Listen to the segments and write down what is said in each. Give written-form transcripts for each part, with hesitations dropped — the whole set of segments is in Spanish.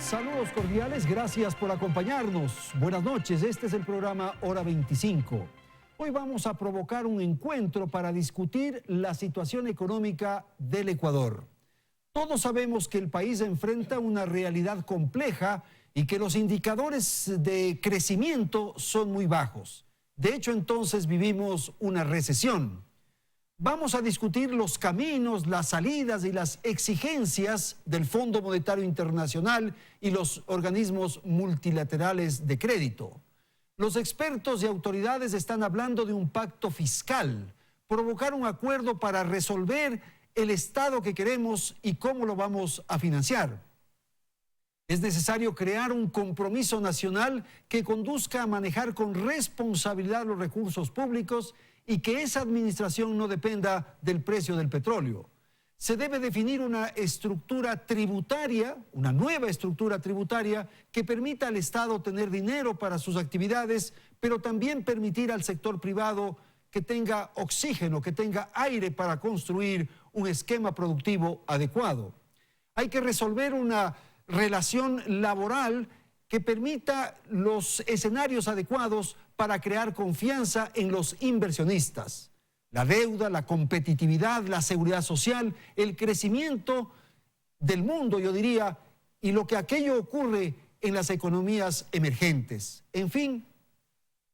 Saludos cordiales, gracias por acompañarnos. Buenas noches, este es el programa Hora 25. Hoy vamos a provocar un encuentro para discutir la situación económica del Ecuador. Todos sabemos que el país enfrenta una realidad compleja y que los indicadores de crecimiento son muy bajos. De hecho, entonces vivimos una recesión. Vamos a discutir los caminos, las salidas y las exigencias del Fondo Monetario Internacional y los organismos multilaterales de crédito. Los expertos y autoridades están hablando de un pacto fiscal, provocar un acuerdo para resolver el estado que queremos y cómo lo vamos a financiar. Es necesario crear un compromiso nacional que conduzca a manejar con responsabilidad los recursos públicos y que esa administración no dependa del precio del petróleo. Se debe definir una estructura tributaria, una nueva estructura tributaria que permita al Estado tener dinero para sus actividades, pero también permitir al sector privado que tenga oxígeno, que tenga aire para construir un esquema productivo adecuado. Hay que resolver una relación laboral que permita los escenarios adecuados para crear confianza en los inversionistas. La deuda, la competitividad, la seguridad social, el crecimiento del mundo, yo diría, y lo que aquello ocurre en las economías emergentes. En fin,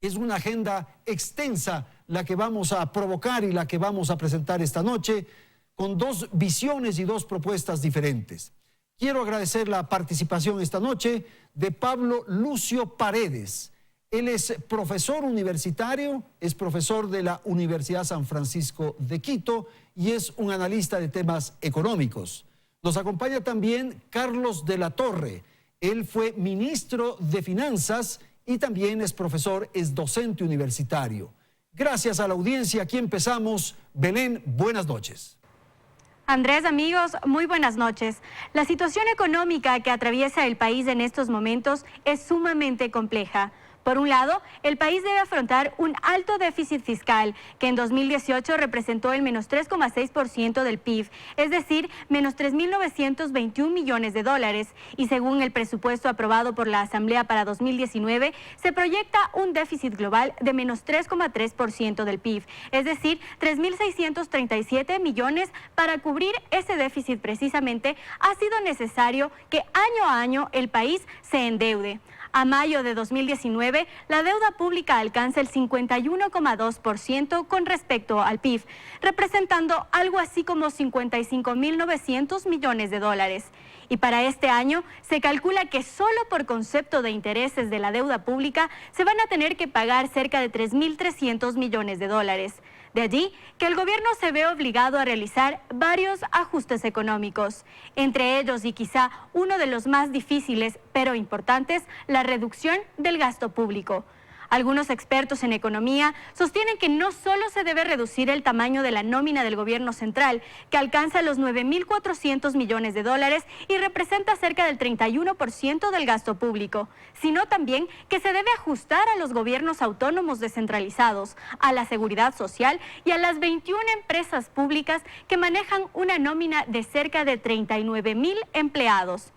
es una agenda extensa la que vamos a provocar y la que vamos a presentar esta noche con dos visiones y dos propuestas diferentes. Quiero agradecer la participación esta noche de Pablo Lucio Paredes. Él es profesor universitario, es profesor de la Universidad San Francisco de Quito y es un analista de temas económicos. Nos acompaña también Carlos de la Torre. Él fue ministro de Finanzas y también es profesor, es docente universitario. Gracias a la audiencia, aquí empezamos. Belén, buenas noches. Andrés, amigos, muy buenas noches. La situación económica que atraviesa el país en estos momentos es sumamente compleja. Por un lado, el país debe afrontar un alto déficit fiscal, que en 2018 representó el menos 3,6% del PIB, es decir, menos 3.921 millones de dólares. Y según el presupuesto aprobado por la Asamblea para 2019, se proyecta un déficit global de menos 3,3% del PIB, es decir, 3.637 millones. Para cubrir ese déficit precisamente ha sido necesario que año a año el país se endeude. A mayo de 2019, la deuda pública alcanza el 51,2% con respecto al PIB, representando algo así como 55.900 millones de dólares. Y para este año se calcula que solo por concepto de intereses de la deuda pública se van a tener que pagar cerca de 3.300 millones de dólares. De allí que el gobierno se ve obligado a realizar varios ajustes económicos, entre ellos y quizá uno de los más difíciles pero importantes, la reducción del gasto público. Algunos expertos en economía sostienen que no solo se debe reducir el tamaño de la nómina del gobierno central, que alcanza los 9.400 millones de dólares y representa cerca del 31% del gasto público, sino también que se debe ajustar a los gobiernos autónomos descentralizados, a la seguridad social y a las 21 empresas públicas que manejan una nómina de cerca de 39.000 empleados.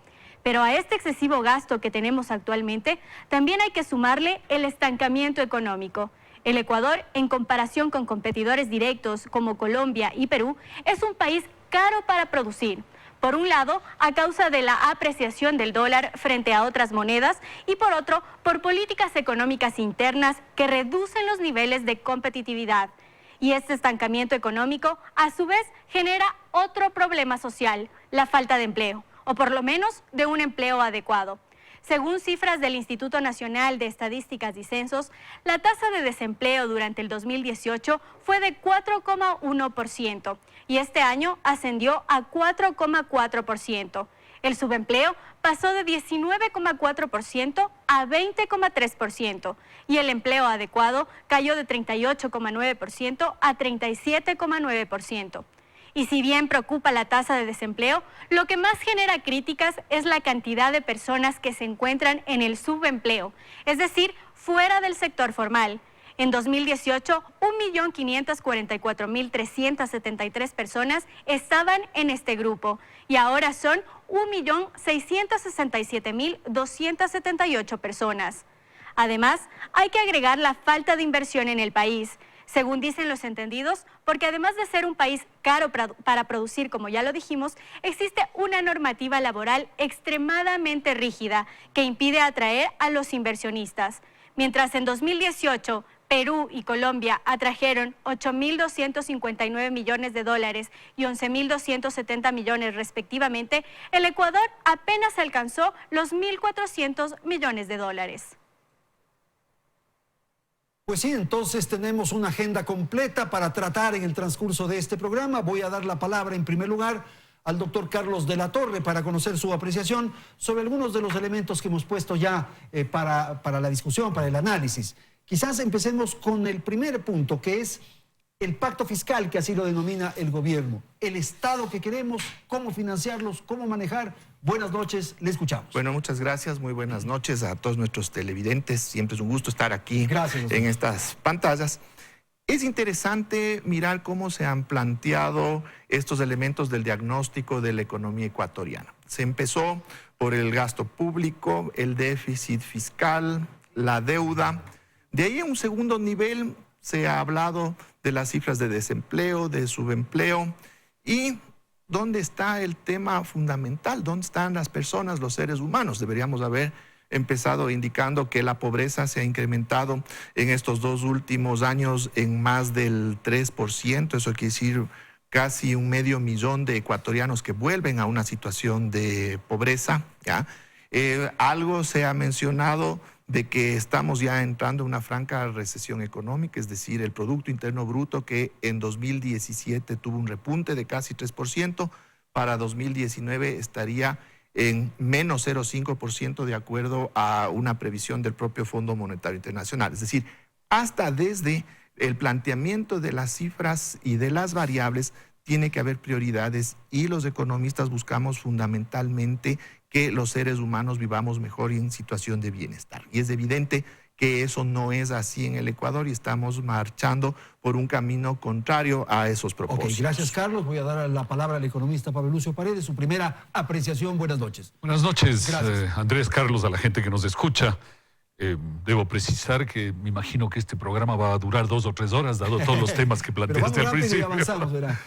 Pero a este excesivo gasto que tenemos actualmente, también hay que sumarle el estancamiento económico. El Ecuador, en comparación con competidores directos como Colombia y Perú, es un país caro para producir. Por un lado, a causa de la apreciación del dólar frente a otras monedas y por otro, por políticas económicas internas que reducen los niveles de competitividad. Y este estancamiento económico, a su vez, genera otro problema social, la falta de empleo, o por lo menos de un empleo adecuado. Según cifras del Instituto Nacional de Estadísticas y Censos, la tasa de desempleo durante el 2018 fue de 4,1% y este año ascendió a 4,4%. El subempleo pasó de 19,4% a 20,3% y el empleo adecuado cayó de 38,9% a 37,9%. Y si bien preocupa la tasa de desempleo, lo que más genera críticas es la cantidad de personas que se encuentran en el subempleo, es decir, fuera del sector formal. En 2018, 1.544.373 personas estaban en este grupo y ahora son 1.667.278 personas. Además, hay que agregar la falta de inversión en el país, según dicen los entendidos, porque además de ser un país caro para producir, como ya lo dijimos, existe una normativa laboral extremadamente rígida que impide atraer a los inversionistas. Mientras en 2018 Perú y Colombia atrajeron 8.259 millones de dólares y 11.270 millones respectivamente, el Ecuador apenas alcanzó los 1.400 millones de dólares. Pues sí, entonces tenemos una agenda completa para tratar en el transcurso de este programa. Voy a dar la palabra en primer lugar al doctor Carlos de la Torre para conocer su apreciación sobre algunos de los elementos que hemos puesto ya para la discusión, para el análisis. Quizás empecemos con el primer punto, que es el pacto fiscal, que así lo denomina el gobierno. El Estado que queremos, cómo financiarlos, cómo manejar. Buenas noches, le escuchamos. Bueno, muchas gracias, muy buenas noches a todos nuestros televidentes. Siempre es un gusto estar aquí en estas pantallas. Es interesante mirar cómo se han planteado estos elementos del diagnóstico de la economía ecuatoriana. Se empezó por el gasto público, el déficit fiscal, la deuda. De ahí en un segundo nivel se ha hablado de las cifras de desempleo, de subempleo y ¿dónde está el tema fundamental? ¿Dónde están las personas, los seres humanos? Deberíamos haber empezado indicando que la pobreza se ha incrementado en estos 2 últimos años en más del 3%. Eso quiere decir casi 500,000 de ecuatorianos que vuelven a una situación de pobreza, ¿ya? Algo se ha mencionado de que estamos ya entrando en una franca recesión económica, es decir, el Producto Interno Bruto que en 2017 tuvo un repunte de casi 3%, para 2019 estaría en menos 0,5% de acuerdo a una previsión del propio Fondo Monetario Internacional. Es decir, hasta desde el planteamiento de las cifras y de las variables tiene que haber prioridades y los economistas buscamos fundamentalmente que los seres humanos vivamos mejor y en situación de bienestar. Y es evidente que eso no es así en el Ecuador y estamos marchando por un camino contrario a esos propósitos. Ok, gracias Carlos. Voy a dar la palabra al economista Pablo Lucio Paredes, su primera apreciación. Buenas noches. Buenas noches, Andrés, Carlos, a la gente que nos escucha. Debo precisar que me imagino que este programa va a durar 2 o 3 horas, dado todos los temas que planteaste al principio. Avanzamos, ¿verdad?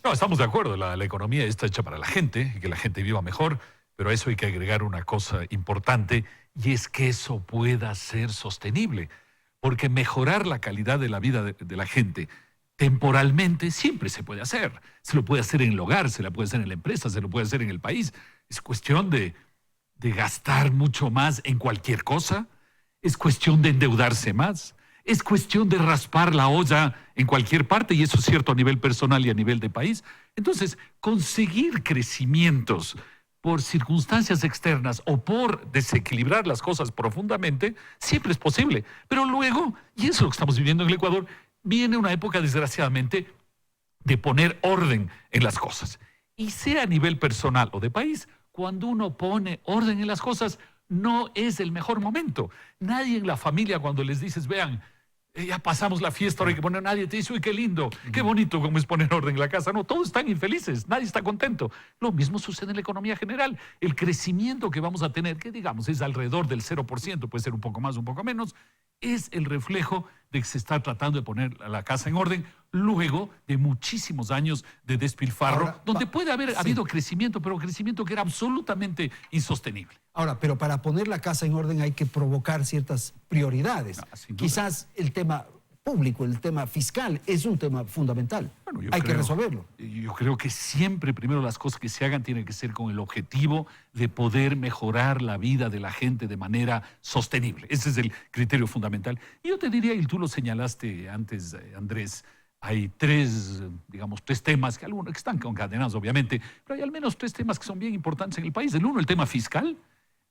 No, estamos de acuerdo, la economía está hecha para la gente y que la gente viva mejor, pero a eso hay que agregar una cosa importante y es que eso pueda ser sostenible, porque mejorar la calidad de la vida de la gente temporalmente siempre se puede hacer. Se lo puede hacer en el hogar, se lo puede hacer en la empresa, se lo puede hacer en el país. Es cuestión de gastar mucho más en cualquier cosa, es cuestión de endeudarse más, es cuestión de raspar la olla en cualquier parte, y eso es cierto a nivel personal y a nivel de país. Entonces, conseguir crecimientos por circunstancias externas o por desequilibrar las cosas profundamente, siempre es posible. Pero luego, y eso es lo que estamos viviendo en el Ecuador, viene una época, desgraciadamente, de poner orden en las cosas. Y sea a nivel personal o de país, cuando uno pone orden en las cosas, no es el mejor momento. Nadie en la familia, cuando les dices, vean, ya pasamos la fiesta, ahora hay que poner, nadie te dice, uy, qué lindo, qué bonito cómo es poner orden en la casa. No, todos están infelices, nadie está contento. Lo mismo sucede en la economía general. El crecimiento que vamos a tener, que digamos es alrededor del 0%, puede ser un poco más, un poco menos, es el reflejo de que se está tratando de poner la casa en orden luego de muchísimos años de despilfarro, ahora, donde puede haber habido crecimiento, pero crecimiento que era absolutamente insostenible. Ahora, pero para poner la casa en orden hay que provocar ciertas prioridades. Quizás el tema público, el tema fiscal, es un tema fundamental. Bueno, hay que resolverlo. Yo creo que siempre, primero, las cosas que se hagan tienen que ser con el objetivo de poder mejorar la vida de la gente de manera sostenible. Ese es el criterio fundamental. Y yo te diría, y tú lo señalaste antes, Andrés, hay 3 temas, que algunos que están concadenados, obviamente, pero hay al menos 3 temas que son bien importantes en el país. El uno, el tema fiscal.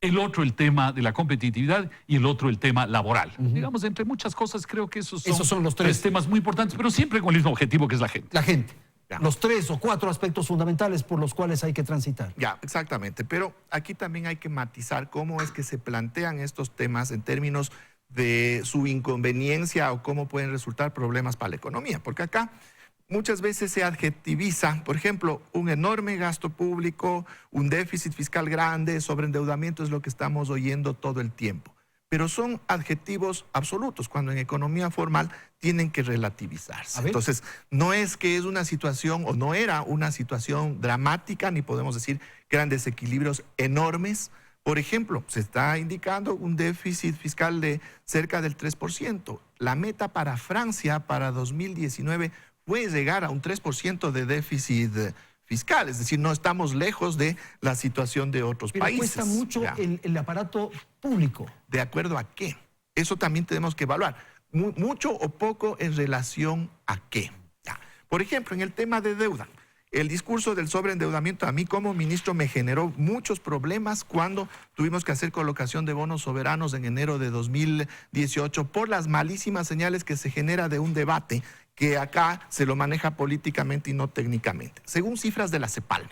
El otro, el tema de la competitividad, y el otro, el tema laboral. Digamos, entre muchas cosas, creo que esos son los 3 temas muy importantes, pero siempre con el mismo objetivo, que es la gente. La gente. Ya. Los 3 o 4 aspectos fundamentales por los cuales hay que transitar. Ya, exactamente. Pero aquí también hay que matizar cómo es que se plantean estos temas en términos de su inconveniencia o cómo pueden resultar problemas para la economía. Porque acá muchas veces se adjetiviza, por ejemplo, un enorme gasto público, un déficit fiscal grande, sobreendeudamiento es lo que estamos oyendo todo el tiempo. Pero son adjetivos absolutos, cuando en economía formal tienen que relativizarse. Entonces, no es que es una situación o no era una situación dramática, ni podemos decir que eran desequilibrios enormes. Por ejemplo, se está indicando un déficit fiscal de cerca del 3%. La meta para Francia para 2019 fue llegar a un 3% de déficit fiscal, es decir, no estamos lejos de la situación de otros países. Pero cuesta mucho el aparato público. ¿De acuerdo a qué? Eso también tenemos que evaluar. Mucho o poco en relación a qué. Por ejemplo, en el tema de deuda, el discurso del sobreendeudamiento a mí como ministro me generó muchos problemas cuando tuvimos que hacer colocación de bonos soberanos en enero de 2018 por las malísimas señales que se genera de un debate que acá se lo maneja políticamente y no técnicamente. Según cifras de la CEPAL,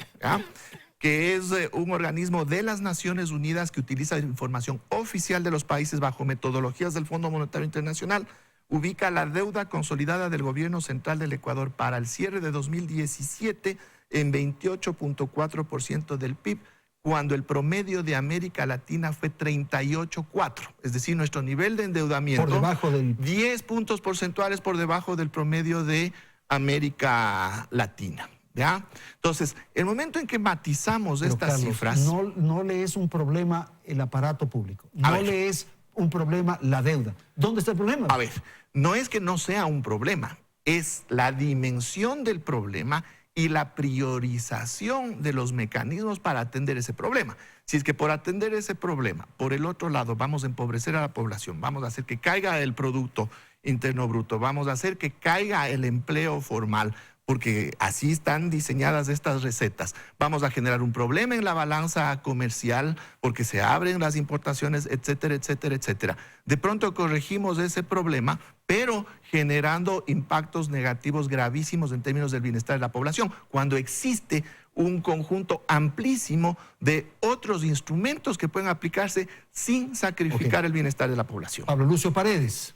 que es un organismo de las Naciones Unidas que utiliza información oficial de los países bajo metodologías del Fondo Monetario Internacional, ubica la deuda consolidada del gobierno central del Ecuador para el cierre de 2017 en 28.4% del PIB, cuando el promedio de América Latina fue 38.4%. Es decir, nuestro nivel de endeudamiento, por debajo del 10 puntos porcentuales por debajo del promedio de América Latina. ¿Ya? Entonces, el momento en que matizamos estas cifras... No le es un problema el aparato público, no le es un problema la deuda. ¿Dónde está el problema? A ver, no es que no sea un problema, es la dimensión del problema y la priorización de los mecanismos para atender ese problema. Si es que por atender ese problema, por el otro lado, vamos a empobrecer a la población, vamos a hacer que caiga el Producto Interno Bruto, vamos a hacer que caiga el empleo formal, porque así están diseñadas estas recetas. Vamos a generar un problema en la balanza comercial porque se abren las importaciones, etcétera, etcétera, etcétera. De pronto corregimos ese problema, pero generando impactos negativos gravísimos en términos del bienestar de la población, cuando existe un conjunto amplísimo de otros instrumentos que pueden aplicarse sin sacrificar el bienestar de la población. Pablo Lucio Paredes.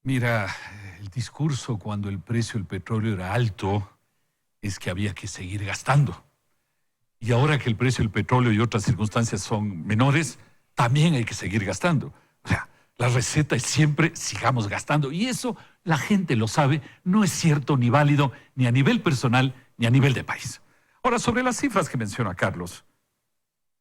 Mira, el discurso cuando el precio del petróleo era alto es que había que seguir gastando. Y ahora que el precio del petróleo y otras circunstancias son menores, también hay que seguir gastando. O sea, la receta es siempre sigamos gastando. Y eso la gente lo sabe, no es cierto ni válido ni a nivel personal ni a nivel de país. Ahora, sobre las cifras que menciona Carlos,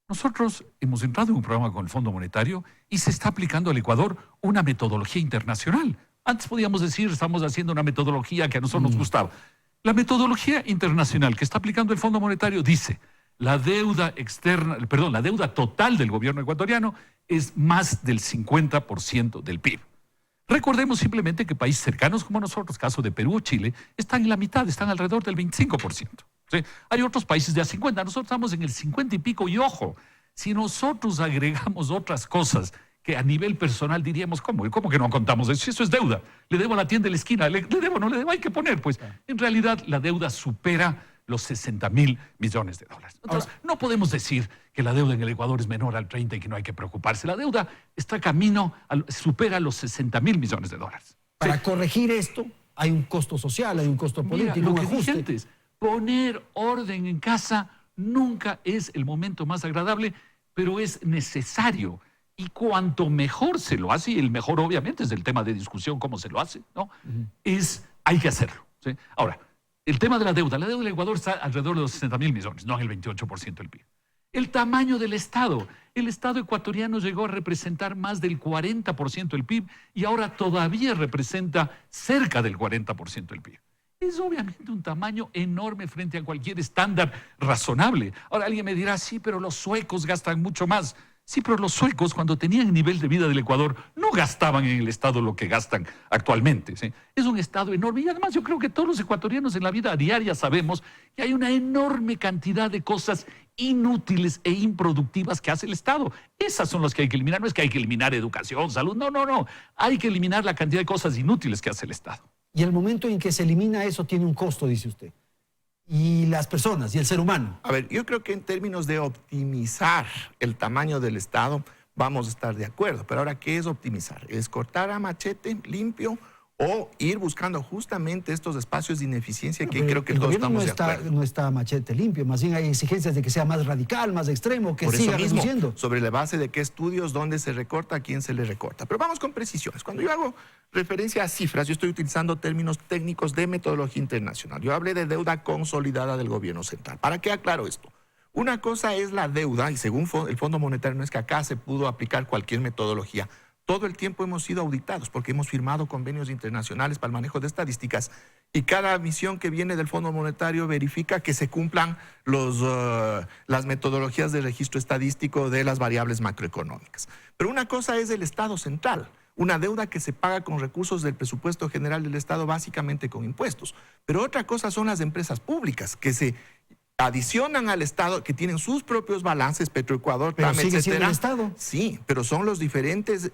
nosotros hemos entrado en un programa con el Fondo Monetario y se está aplicando al Ecuador una metodología internacional. Antes podíamos decir, estamos haciendo una metodología que a nosotros nos gustaba. La metodología internacional que está aplicando el Fondo Monetario dice, la deuda total del gobierno ecuatoriano es más del 50% del PIB. Recordemos simplemente que países cercanos como nosotros, caso de Perú o Chile, están en la mitad, están alrededor del 25%. ¿Sí? Hay otros países de a 50%, nosotros estamos en el 50 y pico, y ojo, si nosotros agregamos otras cosas que a nivel personal diríamos, ¿cómo que no contamos eso? Eso es deuda. Le debo a la tienda de la esquina, le debo, no le debo, hay que poner, pues. En realidad, la deuda supera los 60.000 millones de dólares. Entonces, no podemos decir que la deuda en el Ecuador es menor al 30 y que no hay que preocuparse. La deuda está camino, supera los 60.000 millones de dólares. Para corregir esto, hay un costo social, hay un costo político, lo un que ajuste. dije antes, poner orden en casa nunca es el momento más agradable, pero es necesario. Y cuanto mejor se lo hace, y el mejor obviamente es el tema de discusión, cómo se lo hace, ¿no? Hay que hacerlo, ¿sí? Ahora, el tema de la deuda del Ecuador está alrededor de los 60.000 millones, no en el 28% del PIB. El tamaño del Estado. El Estado ecuatoriano llegó a representar más del 40% del PIB y ahora todavía representa cerca del 40% del PIB. Es obviamente un tamaño enorme frente a cualquier estándar razonable. Ahora alguien me dirá, sí, pero los suecos gastan mucho más. Sí, pero los suecos, cuando tenían el nivel de vida del Ecuador, no gastaban en el Estado lo que gastan actualmente, ¿sí? Es un Estado enorme. Y además yo creo que todos los ecuatorianos en la vida diaria sabemos que hay una enorme cantidad de cosas inútiles e improductivas que hace el Estado. Esas son las que hay que eliminar. No es que hay que eliminar educación, salud. No. Hay que eliminar la cantidad de cosas inútiles que hace el Estado. Y el momento en que se elimina eso tiene un costo, dice usted. Y las personas y el ser humano. A ver, yo creo que en términos de optimizar el tamaño del Estado, vamos a estar de acuerdo. Pero ahora, ¿qué es optimizar? ¿Es cortar a machete limpio o ir buscando justamente estos espacios de ineficiencia que creo que todos estamos de acuerdo? No está a machete limpio, más bien hay exigencias de que sea más radical, más extremo, que siga reduciendo. Sobre la base de qué estudios, dónde se recorta, a quién se le recorta. Pero vamos con precisiones. Cuando yo hago referencia a cifras, yo estoy utilizando términos técnicos de metodología internacional. Yo hablé de deuda consolidada del gobierno central. ¿Para qué aclaro esto? Una cosa es la deuda, y según el Fondo Monetario, no es que acá se pudo aplicar cualquier metodología. Todo el tiempo hemos sido auditados porque hemos firmado convenios internacionales para el manejo de estadísticas y cada misión que viene del Fondo Monetario verifica que se cumplan las metodologías de registro estadístico de las variables macroeconómicas. Pero una cosa es el Estado central, una deuda que se paga con recursos del presupuesto general del Estado, básicamente con impuestos. Pero otra cosa son las empresas públicas que se adicionan al Estado, que tienen sus propios balances, Petroecuador, pero TAM, sigue etcétera. Siendo el Estado. Sí, pero son los diferentes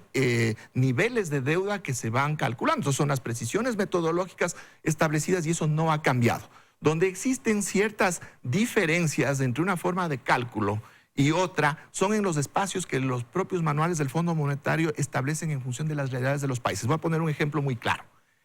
niveles de deuda que se van calculando. Entonces son las precisiones metodológicas establecidas y eso no ha cambiado. Donde existen ciertas diferencias entre una forma de cálculo y otra son en los espacios que los propios manuales del Fondo Monetario establecen en función de las realidades de los países. Voy a poner un ejemplo muy claro.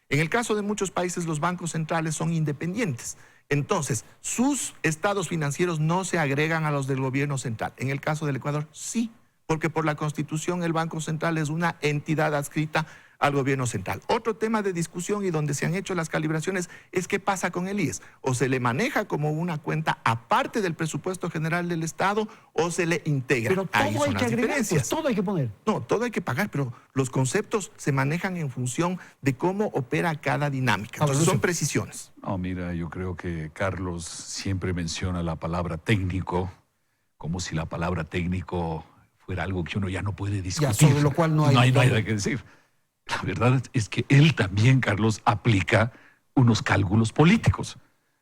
En el caso de muchos países, los bancos centrales son independientes. Entonces, sus estados financieros no se agregan a los del gobierno central. En el caso del Ecuador, sí, porque por la Constitución el Banco Central es una entidad adscrita al gobierno central. Otro tema de discusión y donde se han hecho las calibraciones es qué pasa con el IES. O se le maneja como una cuenta aparte del presupuesto general del Estado o se le integra. Pero todo hay que agregar, pues, todo hay que poner. No, todo hay que pagar, pero los conceptos se manejan en función de cómo opera cada dinámica. Entonces son precisiones. No, mira, yo creo que Carlos siempre menciona la palabra técnico, como si la palabra técnico fuera algo que uno ya no puede discutir. Ya, sobre lo cual no hay nada que decir. La verdad es que él también, Carlos, aplica unos cálculos políticos.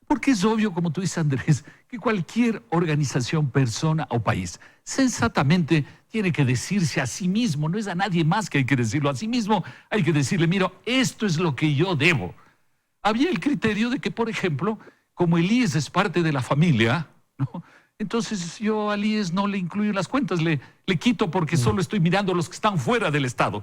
Porque es obvio, como tú dices, Andrés, que cualquier organización, persona o país sensatamente tiene que decirse a sí mismo, no es a nadie más que hay que decirlo, a sí mismo hay que decirle, mira, esto es lo que yo debo. Había el criterio de que, por ejemplo, como el IES es parte de la familia, ¿no? Entonces yo al IES no le incluyo en las cuentas, le quito porque solo estoy mirando a los que están fuera del Estado.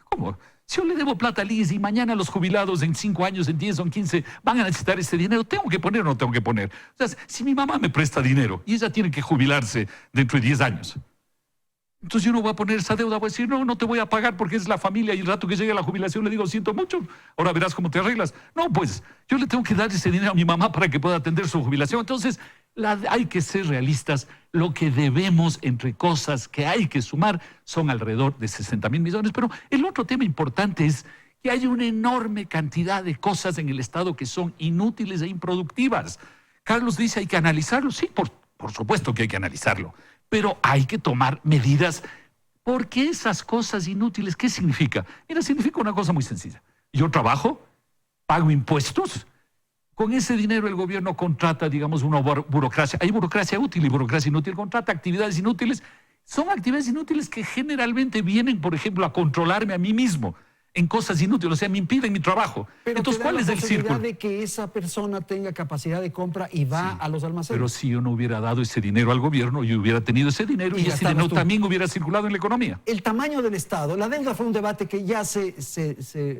¿Cómo? Si yo le debo plata al IES y mañana los jubilados en 5 años, en 10 o en 15 van a necesitar ese dinero, ¿tengo que poner o no tengo que poner? O sea, si mi mamá me presta dinero y ella tiene que jubilarse dentro de 10 años, entonces yo no voy a poner esa deuda, voy a decir, no, no te voy a pagar porque es la familia y el rato que llegue a la jubilación le digo, siento mucho, ahora verás cómo te arreglas. No, pues yo le tengo que dar ese dinero a mi mamá para que pueda atender su jubilación. Entonces hay que ser realistas. Lo que debemos entre cosas que hay que sumar son alrededor de 60.000 millones. Pero el otro tema importante es que hay una enorme cantidad de cosas en el Estado que son inútiles e improductivas. Carlos dice hay que analizarlo. Sí, por supuesto que hay que analizarlo. Pero hay que tomar medidas. Porque esas cosas inútiles, ¿qué significa? Mira, significa una cosa muy sencilla. Yo trabajo, pago impuestos. Con ese dinero el gobierno contrata, digamos, una burocracia. Hay burocracia útil y burocracia inútil. Contrata actividades inútiles. Son actividades inútiles que generalmente vienen, por ejemplo, a controlarme a mí mismo en cosas inútiles. O sea, me impiden mi trabajo. Pero entonces, ¿cuál es el círculo? De que esa persona tenga capacidad de compra y va a los almacenes. Pero si yo no hubiera dado ese dinero al gobierno, yo hubiera tenido ese dinero y ese dinero también hubiera circulado en la economía. El tamaño del Estado, la deuda fue un debate que ya se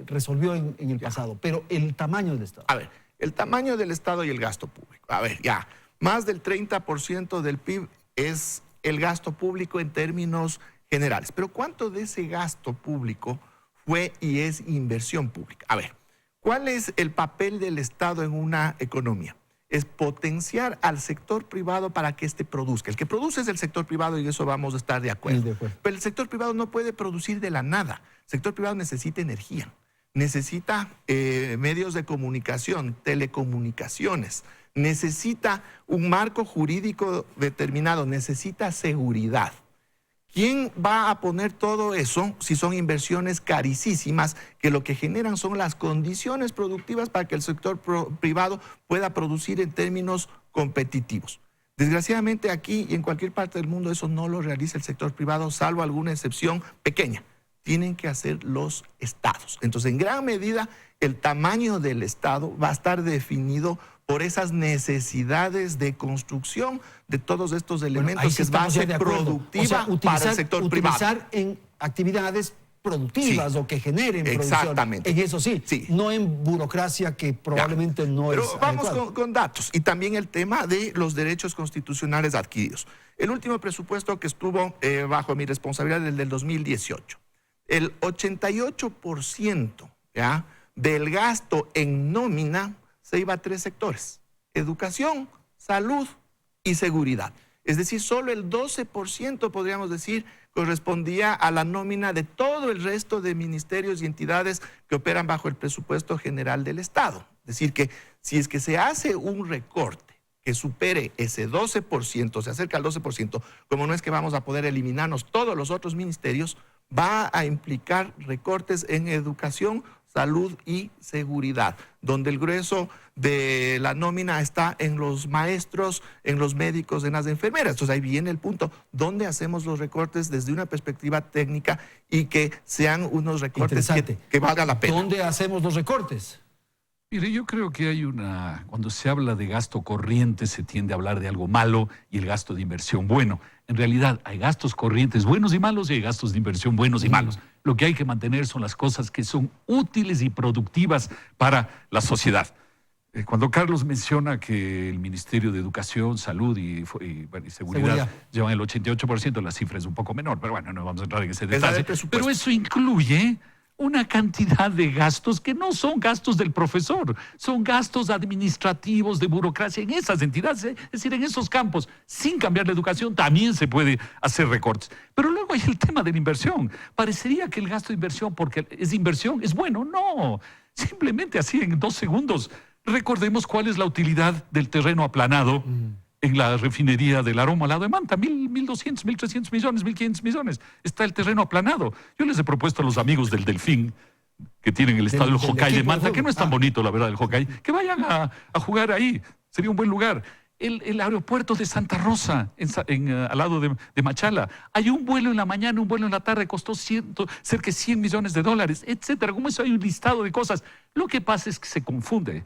resolvió en el pasado, pero el tamaño del Estado. A ver. El tamaño del Estado y el gasto público. A ver, ya, más del 30% del PIB es el gasto público en términos generales. Pero ¿cuánto de ese gasto público fue y es inversión pública? A ver, ¿cuál es el papel del Estado en una economía? Es potenciar al sector privado para que éste produzca. El que produce es el sector privado y eso vamos a estar de acuerdo. Pero el sector privado no puede producir de la nada. El sector privado necesita energía. Necesita medios de comunicación, telecomunicaciones, necesita un marco jurídico determinado, necesita seguridad. ¿Quién va a poner todo eso si son inversiones carísimas que lo que generan son las condiciones productivas para que el sector privado pueda producir en términos competitivos? Desgraciadamente aquí y en cualquier parte del mundo eso no lo realiza el sector privado, salvo alguna excepción pequeña. tienen que hacer los estados. Entonces, en gran medida, el tamaño del estado va a estar definido por esas necesidades de construcción de todos estos elementos, que es base productiva, o sea, para el sector privado. Utilizar en actividades productivas, o que generen producción. Exactamente. En eso sí, no en burocracia, que probablemente no es Pero vamos adecuado. con datos, y también el tema de los derechos constitucionales adquiridos. El último presupuesto que estuvo bajo mi responsabilidad, el del 2018, el 88% ¿ya?, del gasto en nómina se iba a 3 sectores: educación, salud y seguridad. Es decir, solo el 12%, podríamos decir, correspondía a la nómina de todo el resto de ministerios y entidades que operan bajo el presupuesto general del Estado. Es decir, que si es que se hace un recorte que supere ese 12%, se acerca al 12%, como no es que vamos a poder eliminarnos todos los otros ministerios, va a implicar recortes en educación, salud y seguridad, donde el grueso de la nómina está en los maestros, en los médicos, en las enfermeras. Entonces ahí viene el punto, ¿dónde hacemos los recortes desde una perspectiva técnica y que sean unos recortes que valga la pena? ¿Dónde hacemos los recortes? Mire, yo creo que hay cuando se habla de gasto corriente se tiende a hablar de algo malo y el gasto de inversión bueno. En realidad hay gastos corrientes buenos y malos y hay gastos de inversión buenos y malos. Lo que hay que mantener son las cosas que son útiles y productivas para la sociedad. Cuando Carlos menciona que el Ministerio de Educación, Salud y Seguridad llevan el 88%, la cifra es un poco menor, pero bueno, no vamos a entrar en ese detalle. Pero eso incluye una cantidad de gastos que no son gastos del profesor, son gastos administrativos de burocracia en esas entidades, es decir, en esos campos. Sin cambiar la educación también se puede hacer recortes. Pero luego hay el tema de la inversión. Parecería que el gasto de inversión, porque es inversión, es bueno. No, simplemente así en 2 segundos. Recordemos cuál es la utilidad del terreno aplanado en la refinería del Aroma al lado de Manta. 1.200, 1.300 millones, 1.500 millones. Está el terreno aplanado. Yo les he propuesto a los amigos del Delfín, que tienen el estadio del Jocay de Manta, que no es tan bonito, la verdad, el Jocay, que vayan a jugar ahí. Sería un buen lugar. El aeropuerto de Santa Rosa, al lado de Machala. Hay un vuelo en la mañana, un vuelo en la tarde, costó cerca de $100 millones, etcétera. Como eso hay un listado de cosas. Lo que pasa es que se confunde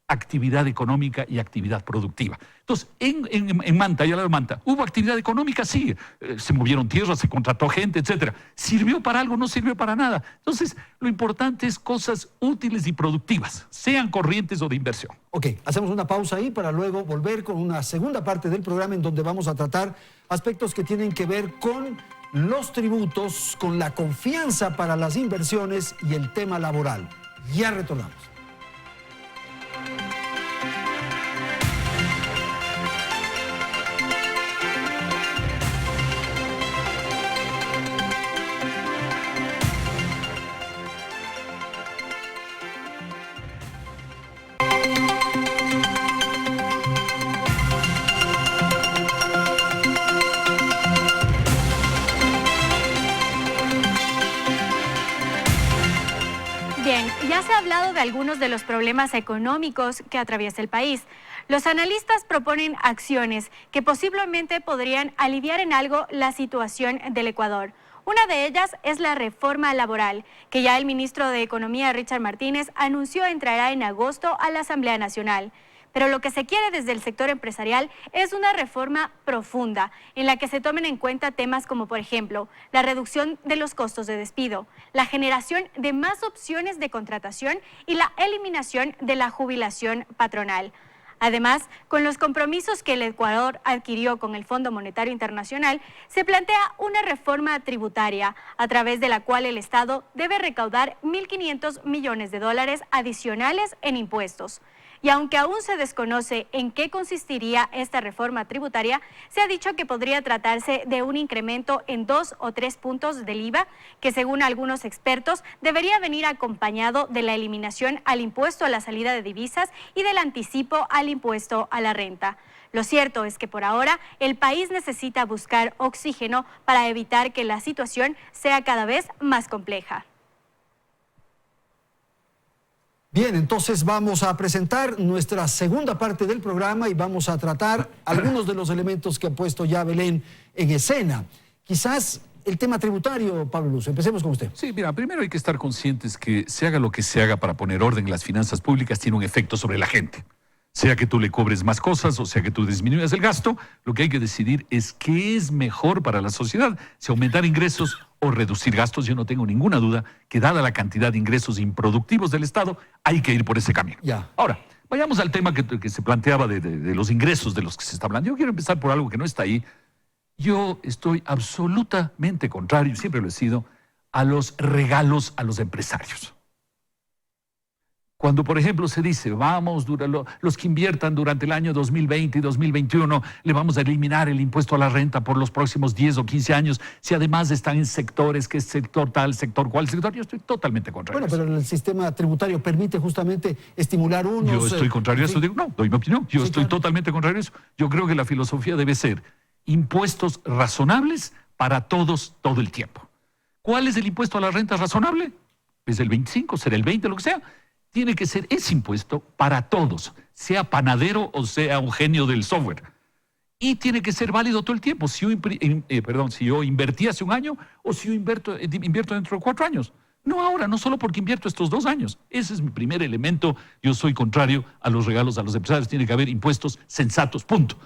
actividad económica y actividad productiva. Entonces, en Manta, y al lado de Manta, ¿hubo actividad económica? Sí. Se movieron tierras, se contrató gente, etcétera. ¿Sirvió para algo? No sirvió para nada. Entonces, lo importante es cosas útiles y productivas, sean corrientes o de inversión. Ok, hacemos una pausa ahí para luego volver con una segunda parte del programa en donde vamos a tratar aspectos que tienen que ver con los tributos, con la confianza para las inversiones y el tema laboral. Ya retornamos. Ya se ha hablado de algunos de los problemas económicos que atraviesa el país. Los analistas proponen acciones que posiblemente podrían aliviar en algo la situación del Ecuador. Una de ellas es la reforma laboral, que ya el ministro de Economía, Richard Martínez, anunció entrará en agosto a la Asamblea Nacional. Pero lo que se quiere desde el sector empresarial es una reforma profunda, en la que se tomen en cuenta temas como, por ejemplo, la reducción de los costos de despido, la generación de más opciones de contratación y la eliminación de la jubilación patronal. Además, con los compromisos que el Ecuador adquirió con el Fondo Monetario Internacional, se plantea una reforma tributaria, a través de la cual el Estado debe recaudar $1.500 millones adicionales en impuestos. Y aunque aún se desconoce en qué consistiría esta reforma tributaria, se ha dicho que podría tratarse de un incremento en 2 o 3 puntos del IVA, que según algunos expertos debería venir acompañado de la eliminación al impuesto a la salida de divisas y del anticipo al impuesto a la renta. Lo cierto es que por ahora el país necesita buscar oxígeno para evitar que la situación sea cada vez más compleja. Bien, entonces vamos a presentar nuestra segunda parte del programa y vamos a tratar algunos de los elementos que ha puesto ya Belén en escena. Quizás el tema tributario, Pablo Lucio. Empecemos con usted. Sí, mira, primero hay que estar conscientes que se haga lo que se haga para poner orden en las finanzas públicas tiene un efecto sobre la gente. Sea que tú le cobres más cosas o sea que tú disminuyas el gasto, lo que hay que decidir es qué es mejor para la sociedad, si aumentar ingresos o reducir gastos. Yo no tengo ninguna duda que dada la cantidad de ingresos improductivos del Estado, hay que ir por ese camino. Ya. Ahora, vayamos al tema que se planteaba de los ingresos de los que se está hablando. Yo quiero empezar por algo que no está ahí. Yo estoy absolutamente contrario, siempre lo he sido, a los regalos a los empresarios. Cuando, por ejemplo, se dice, los que inviertan durante el año 2020 y 2021, le vamos a eliminar el impuesto a la renta por los próximos 10 o 15 años, si además están en sectores, que es sector tal, sector cual, sector, yo estoy totalmente contrario. Bueno, pero el sistema tributario permite justamente estimular unos... Yo estoy contrario a eso, digo, no, doy mi opinión, yo estoy totalmente contrario a eso. Yo creo que la filosofía debe ser impuestos razonables para todos, todo el tiempo. ¿Cuál es el impuesto a la renta razonable? Es el 25, será el 20, lo que sea. Tiene que ser ese impuesto para todos, sea panadero o sea un genio del software. Y tiene que ser válido todo el tiempo. Si yo invertí hace un año o si yo invierto dentro de 4 años. No ahora, no solo porque invierto estos 2 años. Ese es mi primer elemento. Yo soy contrario a los regalos a los empresarios. Tiene que haber impuestos sensatos, punto.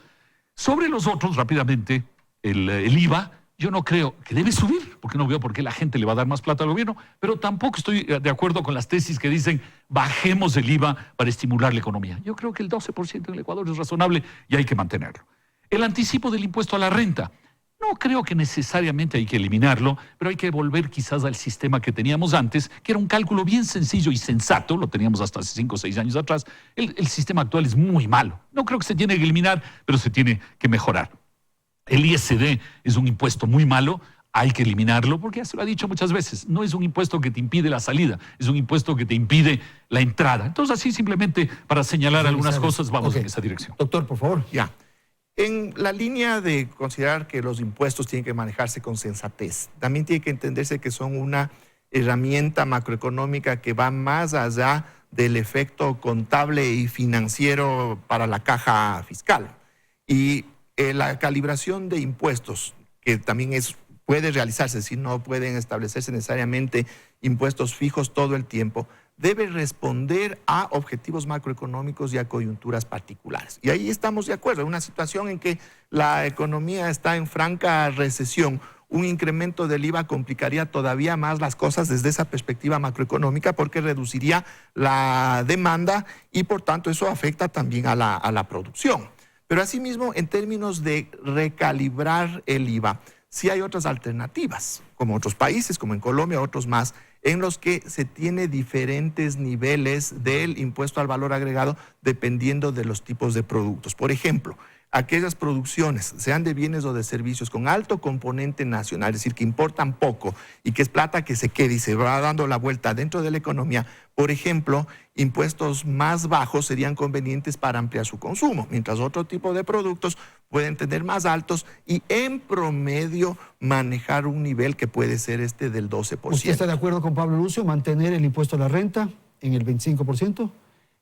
Sobre los otros, rápidamente, el IVA, yo no creo que debe subir, porque no veo por qué la gente le va a dar más plata al gobierno, pero tampoco estoy de acuerdo con las tesis que dicen bajemos el IVA para estimular la economía. Yo creo que el 12% en el Ecuador es razonable y hay que mantenerlo. El anticipo del impuesto a la renta, no creo que necesariamente hay que eliminarlo, pero hay que volver quizás al sistema que teníamos antes, que era un cálculo bien sencillo y sensato, lo teníamos hasta hace 5 o 6 años atrás. El sistema actual es muy malo. No creo que se tiene que eliminar, pero se tiene que mejorar. El ISD es un impuesto muy malo, hay que eliminarlo, porque ya se lo ha dicho muchas veces, no es un impuesto que te impide la salida, es un impuesto que te impide la entrada. Entonces, así simplemente para señalar algunas cosas, vamos en esa dirección. Doctor, por favor. Ya. En la línea de considerar que los impuestos tienen que manejarse con sensatez, también tiene que entenderse que son una herramienta macroeconómica que va más allá del efecto contable y financiero para la caja fiscal. Y la calibración de impuestos, que también puede realizarse, si no pueden establecerse necesariamente impuestos fijos todo el tiempo, debe responder a objetivos macroeconómicos y a coyunturas particulares. Y ahí estamos de acuerdo. En una situación en que la economía está en franca recesión, un incremento del IVA complicaría todavía más las cosas desde esa perspectiva macroeconómica porque reduciría la demanda y por tanto eso afecta también a la producción. Pero asimismo, en términos de recalibrar el IVA, sí hay otras alternativas, como otros países, como en Colombia, otros más, en los que se tiene diferentes niveles del impuesto al valor agregado dependiendo de los tipos de productos. Por ejemplo, aquellas producciones, sean de bienes o de servicios, con alto componente nacional, es decir, que importan poco y que es plata que se queda y se va dando la vuelta dentro de la economía, por ejemplo, impuestos más bajos serían convenientes para ampliar su consumo, mientras otro tipo de productos pueden tener más altos y en promedio manejar un nivel que puede ser del 12%. ¿Usted está de acuerdo con Pablo Lucio mantener el impuesto a la renta en el 25%?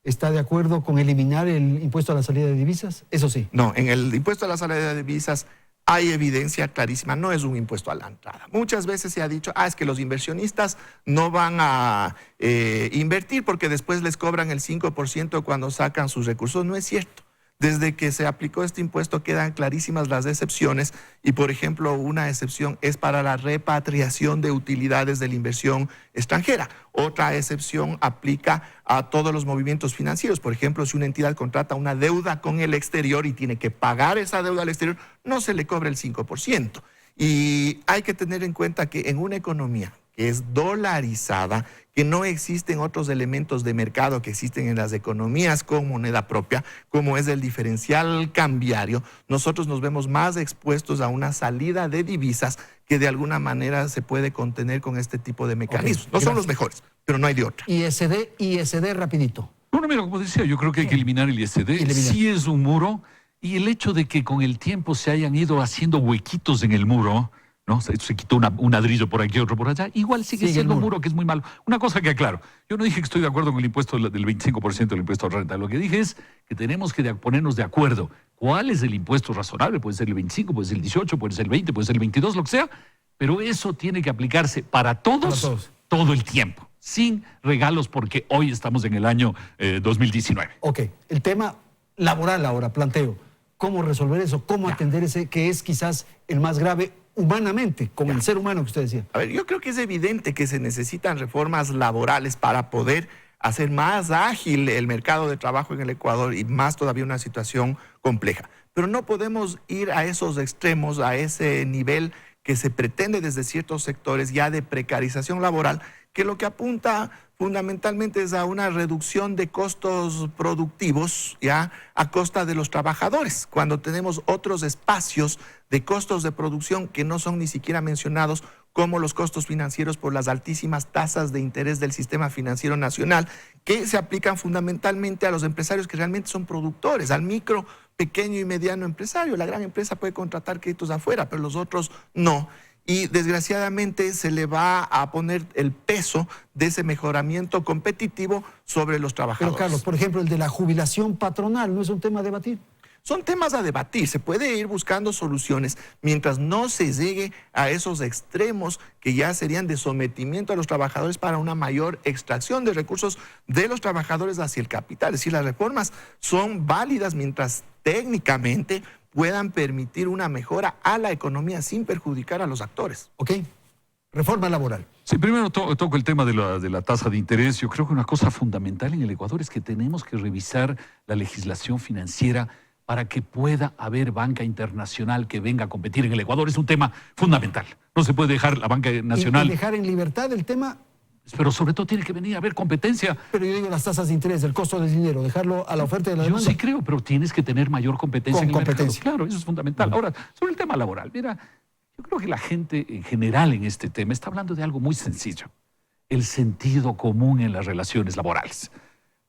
¿Está de acuerdo con eliminar el impuesto a la salida de divisas? Eso sí. No, en el impuesto a la salida de divisas hay evidencia clarísima, no es un impuesto a la entrada. Muchas veces se ha dicho, es que los inversionistas no van a invertir porque después les cobran el 5% cuando sacan sus recursos. No es cierto. Desde que se aplicó este impuesto quedan clarísimas las excepciones y, por ejemplo, una excepción es para la repatriación de utilidades de la inversión extranjera. Otra excepción aplica a todos los movimientos financieros. Por ejemplo, si una entidad contrata una deuda con el exterior y tiene que pagar esa deuda al exterior, no se le cobra el 5%. Y hay que tener en cuenta que en una economía que es dolarizada, que no existen otros elementos de mercado que existen en las economías con moneda propia, como es el diferencial cambiario, nosotros nos vemos más expuestos a una salida de divisas que de alguna manera se puede contener con este tipo de mecanismos. No son los mejores, pero no hay de otra. ISD rapidito. Bueno, mira, como decía, yo creo que hay que eliminar el ISD. Sí es un muro, y el hecho de que con el tiempo se hayan ido haciendo huequitos en el muro, ¿no? Se quitó un ladrillo por aquí, otro por allá. Igual sigue siendo un muro que es muy malo. Una cosa que aclaro, yo no dije que estoy de acuerdo con el impuesto del 25% del impuesto a la renta. Lo que dije es que tenemos que ponernos de acuerdo cuál es el impuesto razonable. Puede ser el 25, puede ser el 18, puede ser el 20, puede ser el 22, lo que sea. Pero eso tiene que aplicarse para todos. Todo el tiempo, sin regalos, porque hoy estamos en el año 2019. Ok, el tema laboral ahora, planteo. ¿Cómo resolver eso? ¿Cómo atender ese que es quizás el más grave humanamente, con el ser humano que usted decía? A ver, yo creo que es evidente que se necesitan reformas laborales para poder hacer más ágil el mercado de trabajo en el Ecuador y más todavía una situación compleja. Pero no podemos ir a esos extremos, a ese nivel que se pretende desde ciertos sectores ya de precarización laboral, que lo que apunta fundamentalmente es a una reducción de costos productivos ya a costa de los trabajadores, cuando tenemos otros espacios de costos de producción que no son ni siquiera mencionados, como los costos financieros por las altísimas tasas de interés del sistema financiero nacional, que se aplican fundamentalmente a los empresarios que realmente son productores, al micro, pequeño y mediano empresario. La gran empresa puede contratar créditos afuera, pero los otros no. Y desgraciadamente se le va a poner el peso de ese mejoramiento competitivo sobre los trabajadores. Pero Carlos, por ejemplo, el de la jubilación patronal, ¿no es un tema a debatir? Son temas a debatir, se puede ir buscando soluciones mientras no se llegue a esos extremos que ya serían de sometimiento a los trabajadores para una mayor extracción de recursos de los trabajadores hacia el capital. Es decir, las reformas son válidas mientras técnicamente puedan permitir una mejora a la economía sin perjudicar a los actores. Ok, reforma laboral. Sí, primero toco el tema de la tasa de interés. Yo creo que una cosa fundamental en el Ecuador es que tenemos que revisar la legislación financiera para que pueda haber banca internacional que venga a competir en el Ecuador. Es un tema fundamental. No se puede dejar la banca nacional. ¿Y dejar en libertad el tema? Pero sobre todo tiene que venir a haber competencia. Pero yo digo las tasas de interés, el costo del dinero, dejarlo a la oferta de la demanda. Yo sí creo, pero tienes que tener mayor competencia en el mercado. Claro, eso es fundamental. Ahora, sobre el tema laboral, mira, yo creo que la gente en general en este tema está hablando de algo muy sencillo. El sentido común en las relaciones laborales.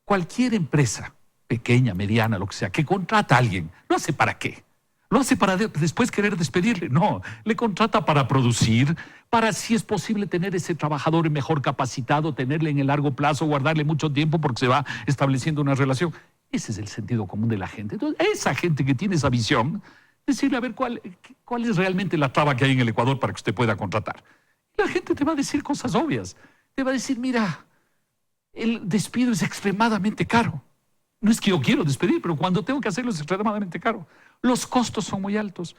Cualquier empresa, pequeña, mediana, lo que sea, que contrata a alguien, lo hace para qué. Lo hace para después querer despedirle. No, le contrata para producir, para si es posible tener ese trabajador mejor capacitado, tenerle en el largo plazo, guardarle mucho tiempo porque se va estableciendo una relación. Ese es el sentido común de la gente. Entonces, esa gente que tiene esa visión, decirle a ver cuál es realmente la traba que hay en el Ecuador para que usted pueda contratar. La gente te va a decir cosas obvias. Te va a decir, mira, el despido es extremadamente caro. No es que yo quiero despedir, pero cuando tengo que hacerlo es extremadamente caro. Los costos son muy altos.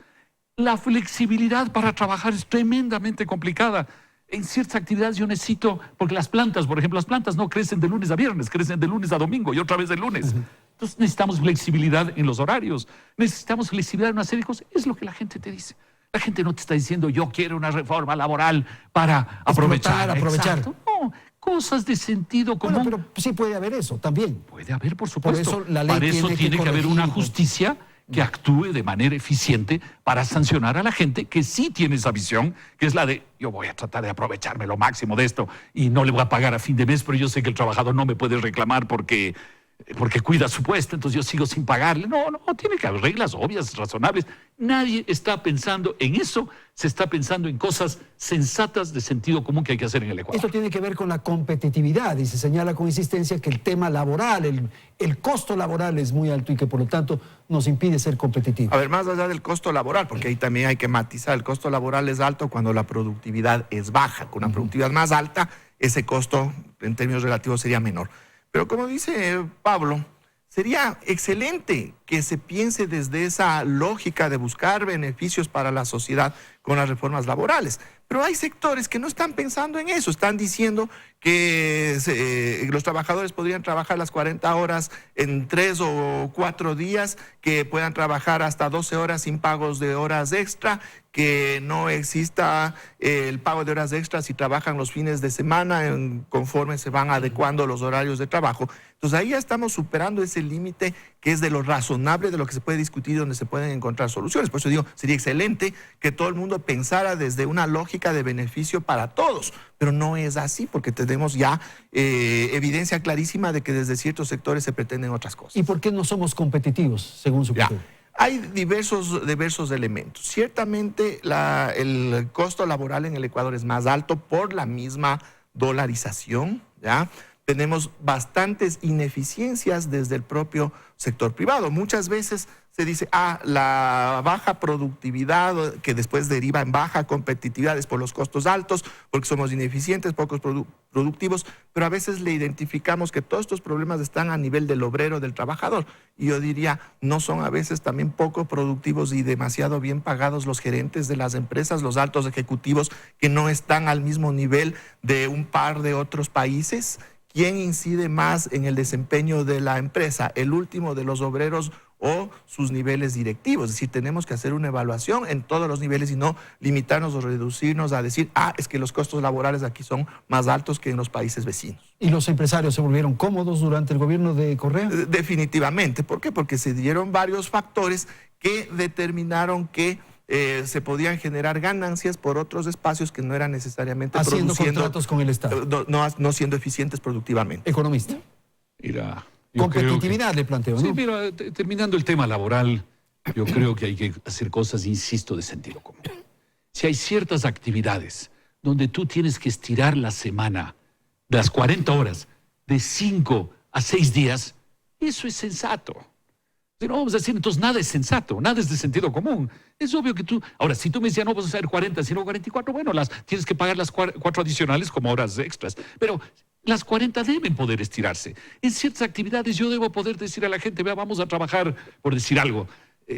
La flexibilidad para trabajar es tremendamente complicada. En ciertas actividades yo necesito, porque las plantas, por ejemplo, las plantas no crecen de lunes a viernes, crecen de lunes a domingo y otra vez de lunes. Entonces necesitamos flexibilidad en los horarios, necesitamos flexibilidad en una serie de cosas. Es lo que la gente te dice. La gente no te está diciendo yo quiero una reforma laboral para aprovechar. Exacto. No, cosas de sentido común. Bueno, pero sí puede haber eso también. Puede haber, por supuesto. Por eso la ley para eso tiene que haber una justicia que actúe de manera eficiente para sancionar a la gente que sí tiene esa visión, que es la de yo voy a tratar de aprovecharme lo máximo de esto y no le voy a pagar a fin de mes, pero yo sé que el trabajador no me puede reclamar porque cuida su puesto, entonces yo sigo sin pagarle. No, tiene que haber reglas obvias, razonables. Nadie está pensando en eso, se está pensando en cosas sensatas de sentido común que hay que hacer en el Ecuador. Esto tiene que ver con la competitividad y se señala con insistencia que el tema laboral, el costo laboral es muy alto y que por lo tanto nos impide ser competitivos. A ver, más allá del costo laboral, porque ahí también hay que matizar, el costo laboral es alto cuando la productividad es baja. Con una productividad más alta, ese costo en términos relativos sería menor. Pero como dice Pablo, sería excelente que se piense desde esa lógica de buscar beneficios para la sociedad con las reformas laborales. Pero hay sectores que no están pensando en eso, están diciendo que los trabajadores podrían trabajar las 40 horas en 3 o 4 días, que puedan trabajar hasta 12 horas sin pagos de horas extra, que no exista el pago de horas extras si trabajan los fines de semana conforme se van adecuando los horarios de trabajo. Entonces ahí ya estamos superando ese límite que es de lo razonable, de lo que se puede discutir, donde se pueden encontrar soluciones. Por eso digo, sería excelente que todo el mundo pensara desde una lógica de beneficio para todos, pero no es así porque tenemos ya evidencia clarísima de que desde ciertos sectores se pretenden otras cosas. ¿Y por qué no somos competitivos, según su criterio? Hay diversos elementos. Ciertamente el costo laboral en el Ecuador es más alto por la misma dolarización, ¿ya? tenemos bastantes ineficiencias desde el propio sector privado. Muchas veces se dice, la baja productividad que después deriva en baja competitividad es por los costos altos, porque somos ineficientes, pocos productivos, pero a veces le identificamos que todos estos problemas están a nivel del obrero, del trabajador. Y yo diría, ¿no son a veces también poco productivos y demasiado bien pagados los gerentes de las empresas, los altos ejecutivos que no están al mismo nivel de un par de otros países? ¿Quién incide más en el desempeño de la empresa? ¿El último de los obreros o sus niveles directivos? Es decir, tenemos que hacer una evaluación en todos los niveles y no limitarnos o reducirnos a decir, es que los costos laborales aquí son más altos que en los países vecinos. ¿Y los empresarios se volvieron cómodos durante el gobierno de Correa? Definitivamente. ¿Por qué? Porque se dieron varios factores que determinaron que se podían generar ganancias por otros espacios que no eran necesariamente haciendo contratos con el Estado. No siendo eficientes productivamente. Economista. Mira, competitividad le planteo, ¿no? Sí, mira, terminando el tema laboral, yo creo que hay que hacer cosas, insisto, de sentido común. Si hay ciertas actividades donde tú tienes que estirar la semana, las 40 horas, de 5 a 6 días, eso es sensato. Si no vamos a decir, entonces nada es sensato, nada es de sentido común. Es obvio que tú... Ahora, si tú me decías, no vas a hacer 40, sino 44, bueno, tienes que pagar las 4 adicionales como horas extras. Pero las 40 deben poder estirarse. En ciertas actividades yo debo poder decir a la gente, vea, vamos a trabajar, por decir algo,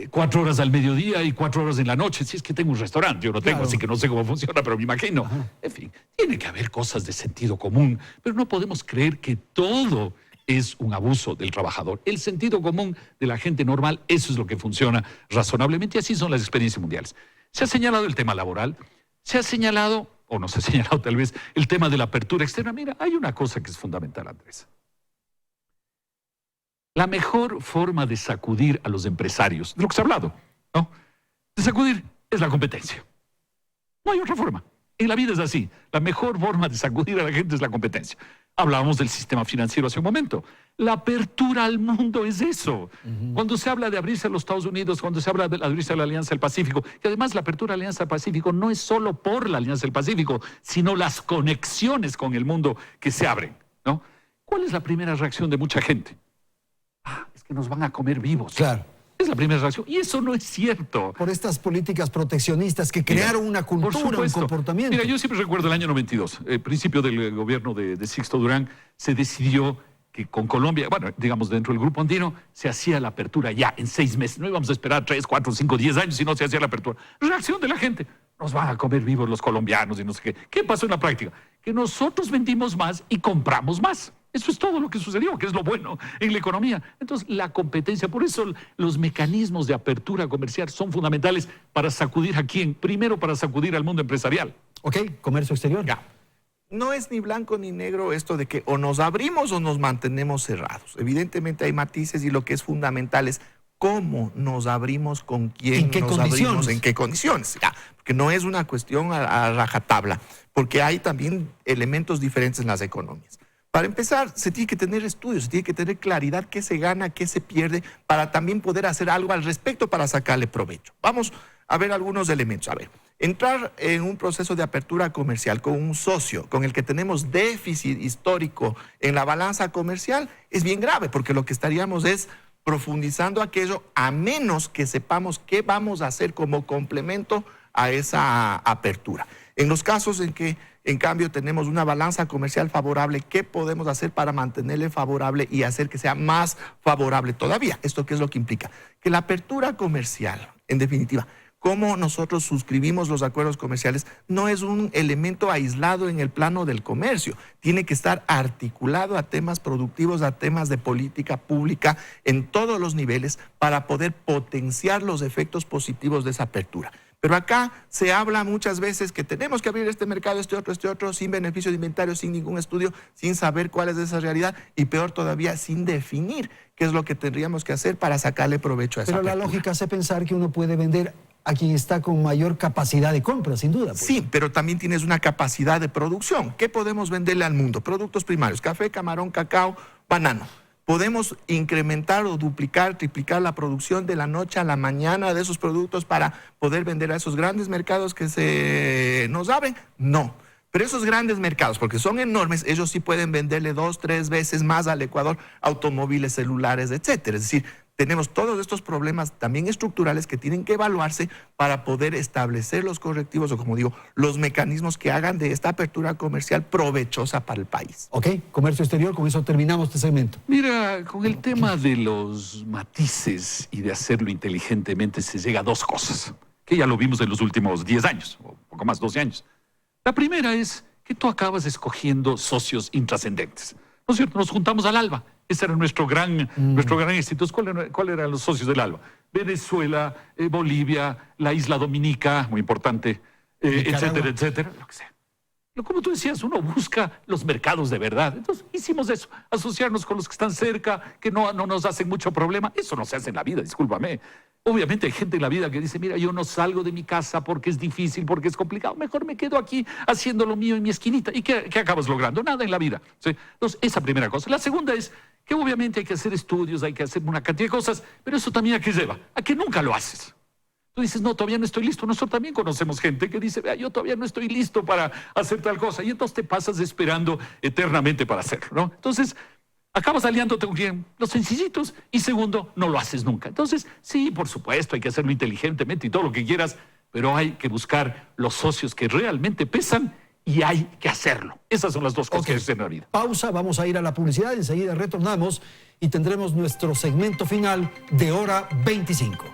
4 horas al mediodía y 4 horas en la noche. Si es que tengo un restaurante, yo no tengo, así que no sé cómo funciona, pero me imagino. Ajá. En fin, tiene que haber cosas de sentido común, pero no podemos creer que todo es un abuso del trabajador. El sentido común de la gente normal, eso es lo que funciona razonablemente y así son las experiencias mundiales. Se ha señalado el tema laboral, se ha señalado, o no se ha señalado tal vez, el tema de la apertura externa. Mira, hay una cosa que es fundamental, Andrés. La mejor forma de sacudir a los empresarios, de lo que se ha hablado, ¿no? De sacudir es la competencia. No hay otra forma. En la vida es así. La mejor forma de sacudir a la gente es la competencia. Hablábamos del sistema financiero hace un momento. La apertura al mundo es eso. Cuando se habla de abrirse a los Estados Unidos, cuando se habla de abrirse a la Alianza del Pacífico, y además la apertura a la Alianza del Pacífico no es solo por la Alianza del Pacífico, sino las conexiones con el mundo que se abren, ¿no? ¿Cuál es la primera reacción de mucha gente? Es que nos van a comer vivos. Claro. Es la primera reacción. Y eso no es cierto. Por estas políticas proteccionistas que crearon una cultura, un comportamiento. Mira, yo siempre recuerdo el año 92, el principio del gobierno de Sixto Durán, se decidió que con Colombia, bueno, digamos dentro del grupo andino, se hacía la apertura ya en 6 meses. No íbamos a esperar 3, 4, 5, 10 años, sino se hacía la apertura. Reacción de la gente. Nos van a comer vivos los colombianos y no sé qué. ¿Qué pasó en la práctica? Que nosotros vendimos más y compramos más. Eso es todo lo que sucedió, que es lo bueno en la economía. Entonces, la competencia, por eso los mecanismos de apertura comercial son fundamentales para sacudir a quién. Primero, para sacudir al mundo empresarial. Ok, comercio exterior. Ya. No es ni blanco ni negro esto de que o nos abrimos o nos mantenemos cerrados. Evidentemente hay matices y lo que es fundamental es cómo nos abrimos, con quién nos abrimos, en qué condiciones. Ya, porque no es una cuestión a rajatabla, porque hay también elementos diferentes en las economías. Para empezar, se tiene que tener estudios, se tiene que tener claridad qué se gana, qué se pierde, para también poder hacer algo al respecto para sacarle provecho. Vamos a ver algunos elementos. A ver, entrar en un proceso de apertura comercial con un socio con el que tenemos déficit histórico en la balanza comercial es bien grave, porque lo que estaríamos es profundizando aquello a menos que sepamos qué vamos a hacer como complemento a esa apertura. En los casos en que en cambio tenemos una balanza comercial favorable, ¿qué podemos hacer para mantenerle favorable y hacer que sea más favorable todavía? ¿Esto qué es lo que implica? Que la apertura comercial, en definitiva, cómo nosotros suscribimos los acuerdos comerciales, no es un elemento aislado en el plano del comercio. Tiene que estar articulado a temas productivos, a temas de política pública en todos los niveles para poder potenciar los efectos positivos de esa apertura. Pero acá se habla muchas veces que tenemos que abrir este mercado, este otro, sin beneficio de inventario, sin ningún estudio, sin saber cuál es esa realidad y peor todavía, sin definir qué es lo que tendríamos que hacer para sacarle provecho a esa apertura. Pero la lógica hace pensar que uno puede vender a quien está con mayor capacidad de compra, sin duda. Pues. Sí, pero también tienes una capacidad de producción. ¿Qué podemos venderle al mundo? Productos primarios, café, camarón, cacao, banano. Podemos incrementar o duplicar, triplicar la producción de la noche a la mañana de esos productos para poder vender a esos grandes mercados que se nos abren. No. Pero esos grandes mercados, porque son enormes, ellos sí pueden venderle 2, 3 veces más al Ecuador automóviles, celulares, etcétera. Es decir, tenemos todos estos problemas también estructurales que tienen que evaluarse para poder establecer los correctivos o, como digo, los mecanismos que hagan de esta apertura comercial provechosa para el país. Ok, comercio exterior, con eso terminamos este segmento. Mira, con el tema de los matices y de hacerlo inteligentemente se llega a dos cosas, que ya lo vimos en los últimos 10 años, o poco más, 12 años. La primera es que tú acabas escogiendo socios intrascendentes. ¿No es cierto? Nos juntamos al ALBA. Ese era nuestro gran éxito. ¿Cuáles eran los socios del ALBA? Venezuela, Bolivia, la isla Dominica, muy importante, etcétera, etcétera, lo que sea. Como tú decías, uno busca los mercados de verdad. Entonces hicimos eso, asociarnos con los que están cerca, que no nos hacen mucho problema. Eso no se hace en la vida, discúlpame. Obviamente hay gente en la vida que dice, mira, yo no salgo de mi casa porque es difícil, porque es complicado. Mejor me quedo aquí haciendo lo mío en mi esquinita. ¿Y qué acabas logrando? Nada en la vida. ¿Sí? Entonces, esa primera cosa. La segunda es que obviamente hay que hacer estudios, hay que hacer una cantidad de cosas, pero eso también ¿a qué lleva? A que nunca lo haces. Tú dices, no, todavía no estoy listo. Nosotros también conocemos gente que dice, vea, yo todavía no estoy listo para hacer tal cosa. Y entonces te pasas esperando eternamente para hacerlo, ¿no? Entonces, acabas aliándote con quien, los sencillitos, y segundo, no lo haces nunca. Entonces, sí, por supuesto, hay que hacerlo inteligentemente y todo lo que quieras, pero hay que buscar los socios que realmente pesan y hay que hacerlo. Esas son las dos cosas que existen en la vida. Pausa, vamos a ir a la publicidad, enseguida retornamos y tendremos nuestro segmento final de Hora 25.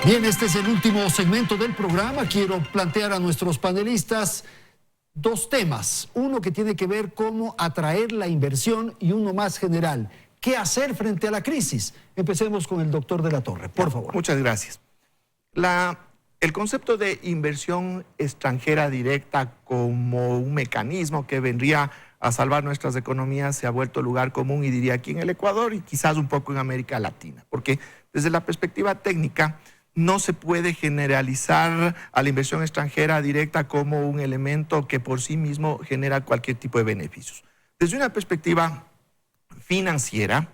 Bien, este es el último segmento del programa. Quiero plantear a nuestros panelistas dos temas. Uno que tiene que ver cómo atraer la inversión y uno más general. ¿Qué hacer frente a la crisis? Empecemos con el doctor de la Torre, por favor. Muchas gracias. El concepto de inversión extranjera directa como un mecanismo que vendría a salvar nuestras economías se ha vuelto lugar común, y diría aquí en el Ecuador y quizás un poco en América Latina, porque desde la perspectiva técnica no se puede generalizar a la inversión extranjera directa como un elemento que por sí mismo genera cualquier tipo de beneficios. Desde una perspectiva financiera,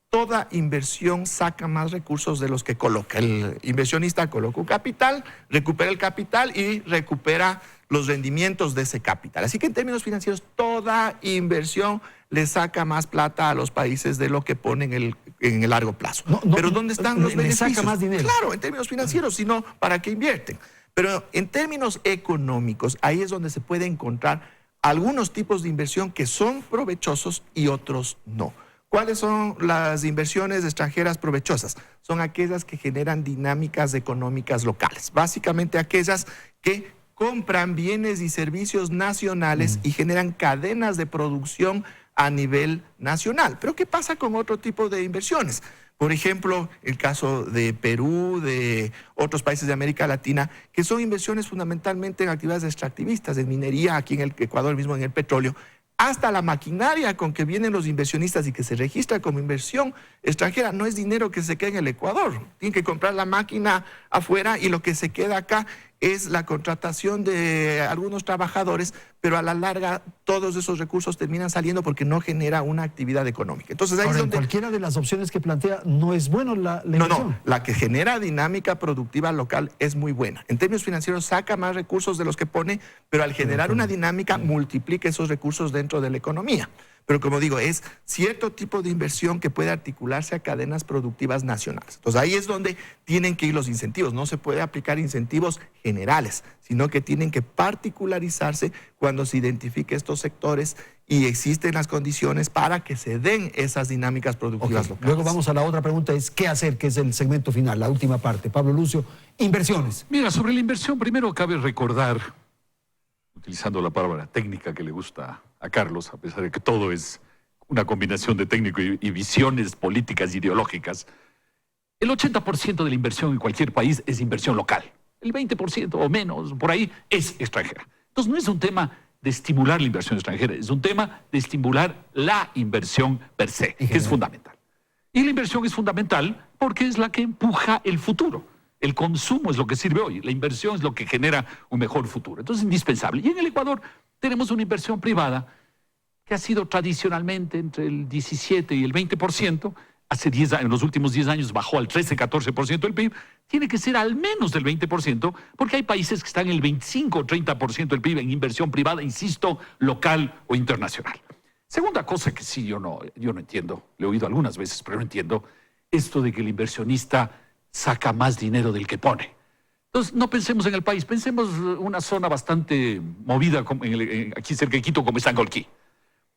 toda inversión saca más recursos de los que coloca. El inversionista coloca un capital, recupera el capital y recupera los rendimientos de ese capital. Así que en términos financieros, toda inversión le saca más plata a los países de lo que pone en el largo plazo. Pero ¿dónde están los beneficios? Le saca más dinero. Claro, en términos financieros, sino ¿para qué invierten? Pero en términos económicos, ahí es donde se puede encontrar algunos tipos de inversión que son provechosos y otros no. ¿Cuáles son las inversiones extranjeras provechosas? Son aquellas que generan dinámicas económicas locales. Básicamente aquellas que compran bienes y servicios nacionales y generan cadenas de producción a nivel nacional. Pero ¿qué pasa con otro tipo de inversiones? Por ejemplo, el caso de Perú, de otros países de América Latina, que son inversiones fundamentalmente en actividades extractivistas, en minería, aquí en el Ecuador mismo, en el petróleo, hasta la maquinaria con que vienen los inversionistas y que se registra como inversión extranjera no es dinero que se queda en el Ecuador. Tienen que comprar la máquina afuera y lo que se queda acá es la contratación de algunos trabajadores, pero a la larga todos esos recursos terminan saliendo porque no genera una actividad económica. Entonces, ahí ahora, es donde... cualquiera de las opciones que plantea no es bueno la inversión. No, la que genera dinámica productiva local es muy buena. En términos financieros saca más recursos de los que pone, pero al generar una dinámica multiplica esos recursos dentro de la economía. Pero como digo, es cierto tipo de inversión que puede articularse a cadenas productivas nacionales. Entonces ahí es donde tienen que ir los incentivos. No se puede aplicar incentivos generales, sino que tienen que particularizarse cuando se identifique estos sectores y existen las condiciones para que se den esas dinámicas productivas locales. Luego vamos a la otra pregunta, es ¿qué hacer? Que es el segmento final, la última parte. Pablo Lucio, inversiones. Mira, sobre la inversión, primero cabe recordar, utilizando la palabra técnica que le gusta a Carlos, a pesar de que todo es una combinación de técnico y visiones políticas ideológicas, el 80% de la inversión en cualquier país es inversión local. El 20% o menos, por ahí, es extranjera. Entonces no es un tema de estimular la inversión extranjera, es un tema de estimular la inversión per se, que es fundamental. Y la inversión es fundamental porque es la que empuja el futuro. El consumo es lo que sirve hoy, la inversión es lo que genera un mejor futuro. Entonces es indispensable. Y en el Ecuador tenemos una inversión privada que ha sido tradicionalmente entre el 17 y el 20%, hace 10 años, en los últimos 10 años bajó al 13-14% del PIB, tiene que ser al menos del 20%, porque hay países que están en el 25 o 30% del PIB en inversión privada, insisto, local o internacional. Segunda cosa que sí yo no entiendo, lo he oído algunas veces, pero no entiendo, esto de que el inversionista saca más dinero del que pone. Entonces, no pensemos en el país, pensemos en una zona bastante movida aquí cerca de Quito, como es Sangolquí.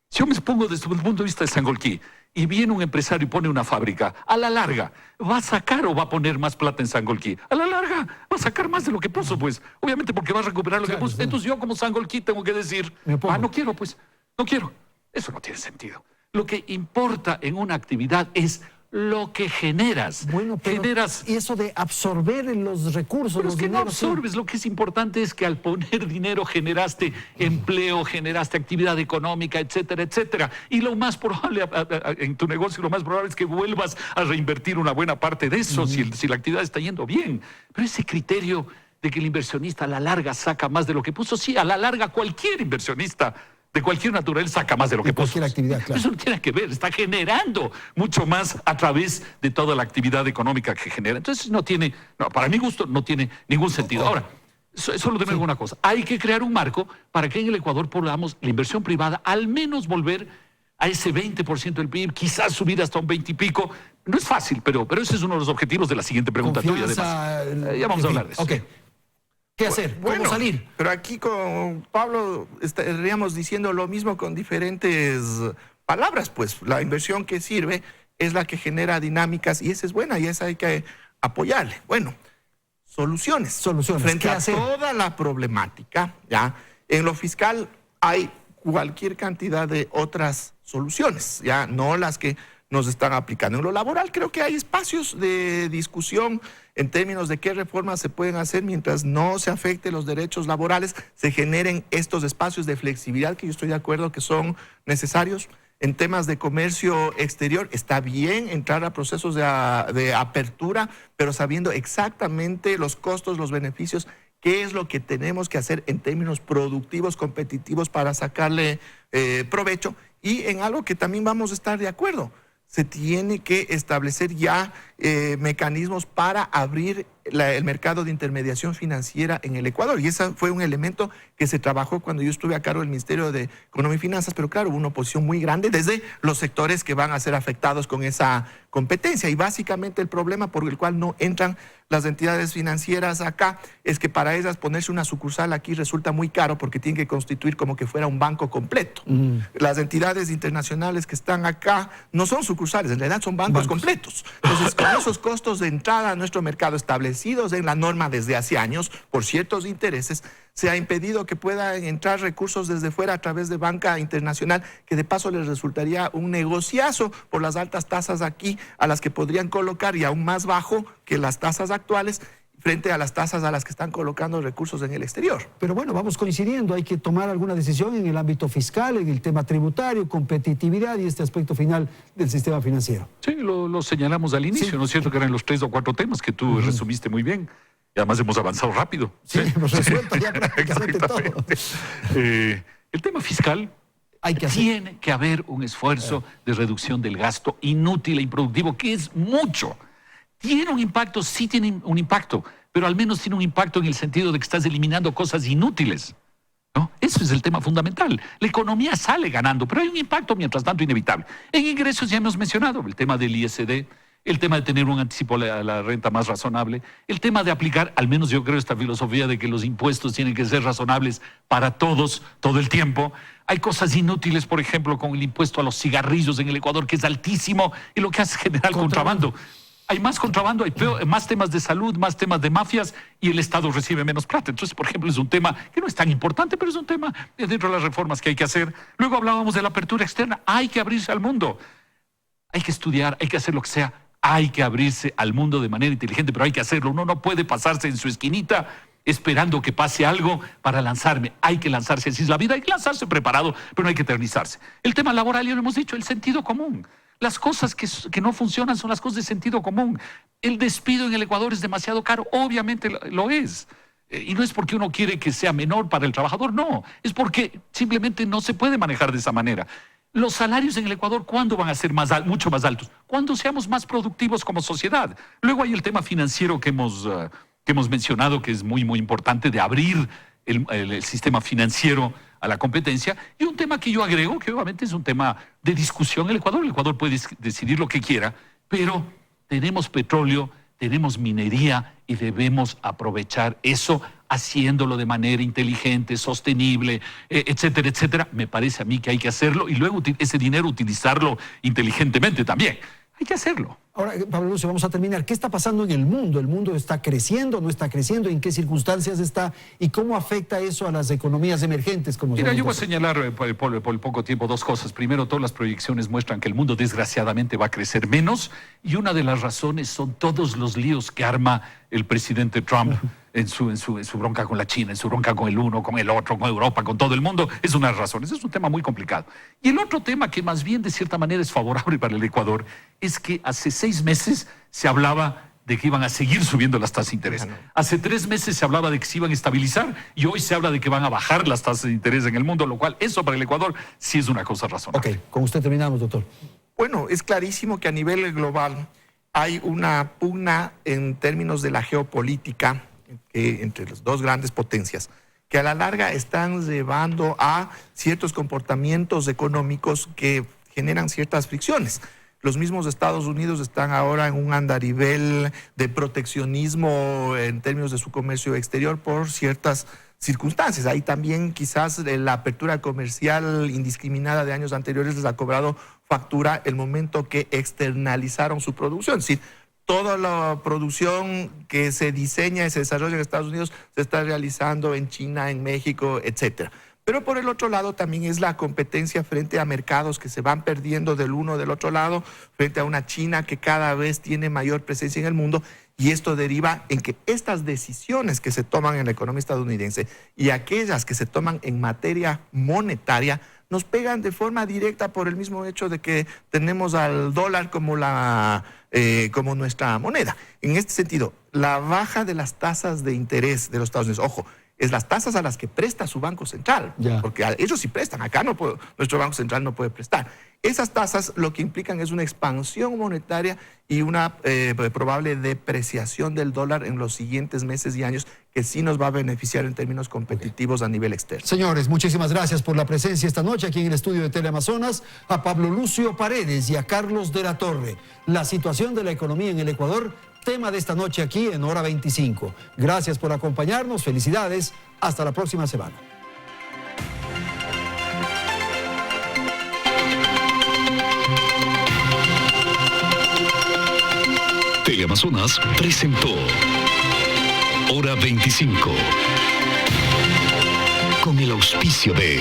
Si yo me pongo desde el punto de vista de Sangolquí y viene un empresario y pone una fábrica, a la larga, ¿va a sacar o va a poner más plata en Sangolquí? A la larga, va a sacar más de lo que puso, pues. Obviamente porque va a recuperar lo que puso. Entonces yo como Sangolquí tengo que decir, no quiero, pues, no quiero. Eso no tiene sentido. Lo que importa en una actividad es lo que generas. Bueno, pero y eso de absorber los recursos, pero los es que dineros, no absorbes. Lo que es importante es que al poner dinero generaste empleo, generaste actividad económica, etcétera, etcétera. Y lo más probable en tu negocio, lo más probable es que vuelvas a reinvertir una buena parte de eso si la actividad está yendo bien. Pero ese criterio de que el inversionista a la larga saca más de lo que puso, sí, a la larga cualquier inversionista de cualquier naturaleza saca más de lo que puso. Cualquier actividad, claro. Eso no tiene que ver, está generando mucho más a través de toda la actividad económica que genera. Entonces para mi gusto, no tiene ningún sentido. Ahora, solo tengo una cosa, hay que crear un marco para que en el Ecuador podamos la inversión privada al menos volver a ese 20% del PIB, quizás subir hasta un 20 y pico. No es fácil, pero ese es uno de los objetivos de la siguiente pregunta tuya. Además, ya vamos a hablar de eso. Okay. ¿Qué hacer? ¿Cómo salir? Pero aquí con Pablo estaríamos diciendo lo mismo con diferentes palabras, pues la inversión que sirve es la que genera dinámicas y esa es buena y esa hay que apoyarle. Bueno, soluciones. Frente a toda la problemática, ¿ya? En lo fiscal hay cualquier cantidad de otras soluciones, ya no las que nos están aplicando. En lo laboral creo que hay espacios de discusión en términos de qué reformas se pueden hacer mientras no se afecte los derechos laborales, se generen estos espacios de flexibilidad que yo estoy de acuerdo que son necesarios. En temas de comercio exterior está bien entrar a procesos de apertura, pero sabiendo exactamente los costos, los beneficios, qué es lo que tenemos que hacer en términos productivos, competitivos para sacarle provecho. Y en algo que también vamos a estar de acuerdo, se tiene que establecer ya mecanismos para abrir el mercado de intermediación financiera en el Ecuador. Y ese fue un elemento que se trabajó cuando yo estuve a cargo del Ministerio de Economía y Finanzas, pero claro, hubo una oposición muy grande desde los sectores que van a ser afectados con esa competencia. Y básicamente el problema por el cual no entran las entidades financieras acá es que para ellas ponerse una sucursal aquí resulta muy caro porque tienen que constituir como que fuera un banco completo. Las entidades internacionales que están acá no son sucursales, en realidad son bancos completos. Entonces, con esos costos de entrada a nuestro mercado establecidos en la norma desde hace años, por ciertos intereses, se ha impedido que puedan entrar recursos desde fuera a través de banca internacional, que de paso les resultaría un negociazo por las altas tasas aquí a las que podrían colocar y aún más bajo que las tasas actuales frente a las tasas a las que están colocando recursos en el exterior. Pero bueno, vamos coincidiendo, hay que tomar alguna decisión en el ámbito fiscal, en el tema tributario, competitividad y este aspecto final del sistema financiero. Sí, lo señalamos al inicio, ¿no es cierto? Que eran los 3 o 4 temas que tú resumiste muy bien. Y además hemos avanzado rápido. Sí, hemos resuelto ya prácticamente todo. El tema fiscal, tiene que haber un esfuerzo de reducción del gasto inútil e improductivo, que es mucho. ¿Tiene un impacto? Sí tiene un impacto, pero al menos tiene un impacto en el sentido de que estás eliminando cosas inútiles, ¿no? Eso es el tema fundamental. La economía sale ganando, pero hay un impacto, mientras tanto, inevitable. En ingresos ya hemos mencionado el tema del ISD, el tema de tener un anticipo a la renta más razonable, el tema de aplicar, al menos yo creo, esta filosofía de que los impuestos tienen que ser razonables para todos, todo el tiempo. Hay cosas inútiles, por ejemplo, con el impuesto a los cigarrillos en el Ecuador, que es altísimo, y lo que hace generar contrabando. Hay más contrabando, hay más temas de salud, más temas de mafias y el Estado recibe menos plata. Entonces, por ejemplo, es un tema que no es tan importante, pero es un tema dentro de las reformas que hay que hacer. Luego hablábamos de la apertura externa. Hay que abrirse al mundo. Hay que estudiar, hay que hacer lo que sea. Hay que abrirse al mundo de manera inteligente, pero hay que hacerlo. Uno no puede pasarse en su esquinita esperando que pase algo para lanzarme. Hay que lanzarse, así es la vida, hay que lanzarse preparado, pero no hay que eternizarse. El tema laboral, ya lo hemos dicho, el sentido común. Las cosas que no funcionan son las cosas de sentido común. El despido en el Ecuador es demasiado caro, obviamente lo es. Y no es porque uno quiere que sea menor para el trabajador, no. Es porque simplemente no se puede manejar de esa manera. Los salarios en el Ecuador, ¿cuándo van a ser mucho más altos? Cuando seamos más productivos como sociedad. Luego hay el tema financiero que hemos mencionado, que es muy, muy importante, de abrir el sistema financiero a la competencia. Y un tema que yo agrego, que obviamente es un tema de discusión en el Ecuador. El Ecuador puede decidir lo que quiera, pero tenemos petróleo, tenemos minería y debemos aprovechar eso haciéndolo de manera inteligente, sostenible, etcétera, etcétera. Me parece a mí que hay que hacerlo y luego ese dinero utilizarlo inteligentemente también. Hay que hacerlo. Ahora, Pablo Lucio, vamos a terminar. ¿Qué está pasando en el mundo? ¿El mundo está creciendo, no está creciendo? ¿En qué circunstancias está? ¿Y cómo afecta eso a las economías emergentes? Mira, yo voy a señalar por el poco tiempo dos cosas. Primero, todas las proyecciones muestran que el mundo desgraciadamente va a crecer menos y una de las razones son todos los líos que arma el presidente Trump en su bronca con la China, en su bronca con el uno, con el otro, con Europa, con todo el mundo. Es una de las razones. Es un tema muy complicado. Y el otro tema que más bien de cierta manera es favorable para el Ecuador es que hace 6 meses se hablaba de que iban a seguir subiendo las tasas de interés. Hace 3 meses se hablaba de que se iban a estabilizar y hoy se habla de que van a bajar las tasas de interés en el mundo, lo cual eso para el Ecuador sí es una cosa razonable. Ok, con usted terminamos, doctor. Bueno, es clarísimo que a nivel global hay una pugna en términos de la geopolítica entre las dos grandes potencias, que a la larga están llevando a ciertos comportamientos económicos que generan ciertas fricciones. Los mismos Estados Unidos están ahora en un andarivel de proteccionismo en términos de su comercio exterior por ciertas circunstancias. Ahí también quizás la apertura comercial indiscriminada de años anteriores les ha cobrado factura el momento que externalizaron su producción. Es decir, toda la producción que se diseña y se desarrolla en Estados Unidos se está realizando en China, en México, etcétera. Pero por el otro lado también es la competencia frente a mercados que se van perdiendo del uno del otro lado, frente a una China que cada vez tiene mayor presencia en el mundo, y esto deriva en que estas decisiones que se toman en la economía estadounidense y aquellas que se toman en materia monetaria nos pegan de forma directa por el mismo hecho de que tenemos al dólar como nuestra moneda. En este sentido, la baja de las tasas de interés de los Estados Unidos, ojo, es las tasas a las que presta su Banco Central, porque ellos sí prestan, acá nuestro Banco Central no puede prestar. Esas tasas lo que implican es una expansión monetaria y una probable depreciación del dólar en los siguientes meses y años, que sí nos va a beneficiar en términos competitivos a nivel externo. Señores, muchísimas gracias por la presencia esta noche aquí en el estudio de Teleamazonas, a Pablo Lucio Paredes y a Carlos de la Torre. La situación de la economía en el Ecuador, tema de esta noche aquí en Hora 25. Gracias por acompañarnos, felicidades, hasta la próxima semana. Teleamazonas presentó Hora 25 con el auspicio de